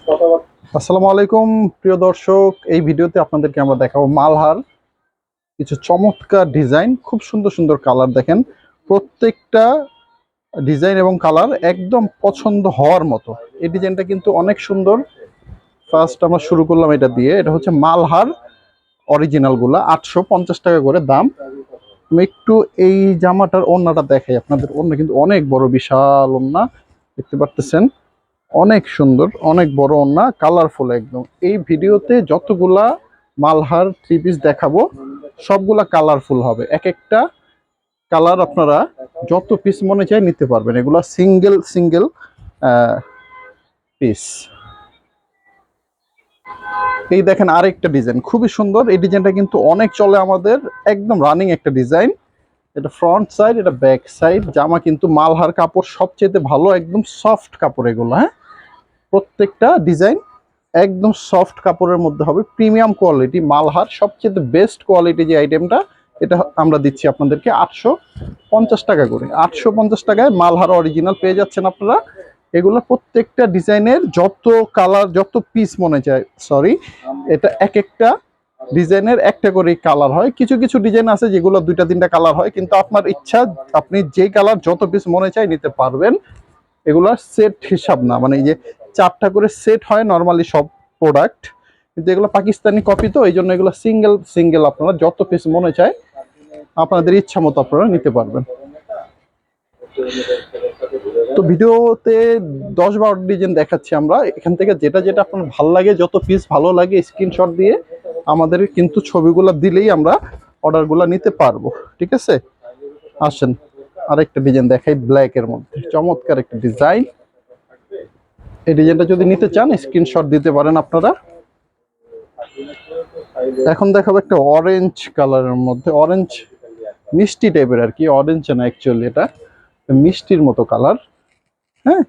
আসসালামু আলাইকুম প্রিয় দর্শক, এই ভিডিওতে আপনাদেরকে আমরা দেখাবো মালহার কিছু চমৎকার ডিজাইন, খুব সুন্দর সুন্দর কালার। দেখেন প্রত্যেকটা ডিজাইন এবং কালার একদম পছন্দ হওয়ার মতো। এই ডিজাইনটা কিন্তু অনেক সুন্দর। ফার্স্ট আমরা শুরু করলাম এটা দিয়ে। এটা হচ্ছে মালহার অরিজিনাল গুলা, 850 টাকা করে দাম। আমি একটু এই জামাটার ওড়নাটা দেখাই আপনাদের। ওড়না কিন্তু অনেক বড়, বিশাল ওড়না, দেখতে পারতেছেন। অনেক সুন্দর, অনেক বড় ওড়না, কালারফুল একদম। এই ভিডিওতে যতগুলা মালহার থ্রি পিস দেখাবো সবগুলা কালারফুল হবে। এক একটা কালার আপনারা যত পিস মনে চায় নিতে পারবেন। এগুলা সিঙ্গেল সিঙ্গেল পিস। এই দেখেন আরেকটা ডিজাইন, খুবই সুন্দর। এই ডিজাইনটা কিন্তু অনেক চলে আমাদের, একদম রানিং একটা ডিজাইন। এটা ফ্রন্ট সাইড, এটা ব্যাক সাইড। জামা কিন্তু মালহার কাপড় সবচেয়ে ভালো, একদম সফট কাপড় এগুলো। হ্যাঁ, প্রত্যেকটা ডিজাইন একদম সফট কাপড়ের মধ্যে হবে, প্রিমিয়াম কোয়ালিটি। মালহার সবচেয়ে বেস্ট কোয়ালিটি যে আইটেমটা, এটা আমরা দিচ্ছি আপনাদেরকে 850 টাকা করে। 850 টাকায় মালহার অরিজিনাল পেয়ে যাচ্ছেন আপনারা। এগুলো প্রত্যেকটা ডিজাইনের যত কালার, যত পিস মনে চায়, সরি, এটা এক একটা ডিজাইনের একটা করে কালার হয়। কিছু কিছু ডিজাইন আছে যেগুলো দুইটা তিনটা কালার হয়, কিন্তু আপনার ইচ্ছা, আপনি যেই কালার যত পিস মনে চায় নিতে পারবেন। এগুলো সেট হিসাব না, মানে এই যে 4টা করে সেট হয় নরমালি সব প্রোডাক্ট, কিন্তু এগুলো পাকিস্তানি কপি, তো এই জন্য এগুলো সিঙ্গেল সিঙ্গেল আপনারা যত পিস মনে চায় আপনাদের ইচ্ছা মতো আপনারা নিতে পারবেন। তো ভিডিওতে 10-12 ডিজাইন দেখাচ্ছি আমরা। এখান থেকে যেটা যেটা আপনার ভালো লাগে, যত পিস ভালো লাগে স্ক্রিনশট দিয়ে আমাদের কিন্তু ছবিগুলো দিলেই আমরা অর্ডারগুলো নিতে পারবো। ঠিক আছে, আসেন আরেকটা ডিজাইন দেখাই ব্ল্যাকের মধ্যে। চমৎকার একটা ডিজাইন। এই ডিজাইনটা যদি নিতে চান স্ক্রিনশট দিতে পারেন আপনারা। এখন দেখাবো একটা অরেঞ্জ কালারের মধ্যে, অরেঞ্জ মিষ্টি টাইপের আর কি, অরেঞ্জ না অ্যাকচুয়ালি, এটা মিষ্টির মতো কালার। হ্যাঁ,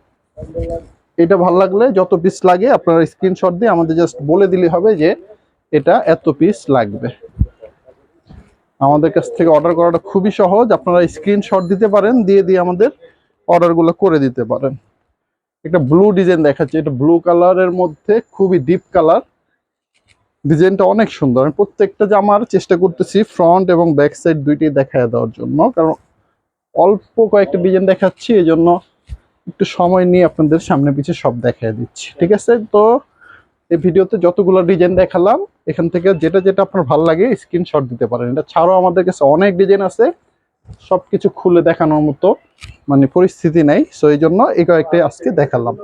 এটা ভালো লাগলে যত পিস লাগে আপনারা স্ক্রিনশট দিয়ে আমাদের জাস্ট বলে দিলে হবে যে এটা এত পিস লাগবে। আমাদের কাছ থেকে অর্ডার করাটা খুবই সহজ। আপনারা স্ক্রিনশট দিতে পারেন, দিয়ে দিয়ে আমাদের অর্ডারগুলো করে দিতে পারেন। একটা ব্লু ডিজাইন দেখাচ্ছি, এটা ব্লু কালারের মধ্যে খুবই ডিপ কালার। ডিজাইনটা অনেক সুন্দর। আমি প্রত্যেকটা জামার চেষ্টা করতেছি ফ্রন্ট এবং ব্যাক সাইড দুইটাই দেখায় দেওয়ার জন্য, কারণ অল্প কয়েকটা ডিজাইন দেখাচ্ছি, এই জন্য একটু সময় নিয়ে আপনাদের সামনে পিছিয়ে সব দেখায় দিচ্ছি। ঠিক আছে, তো এই ভিডিওতে যতগুলো ডিজাইন দেখালাম এখান থেকে যেটা যেটা আপনার ভালো লাগে স্ক্রিনশট দিতে পারেন। এটা ছাড়াও আমাদের কাছে অনেক ডিজাইন আছে, সবকিছু খুলে দেখানোর মতো মানে পরিস্থিতি নেই, সো এই জন্য এই কয়েকটাই আজকে দেখালাম।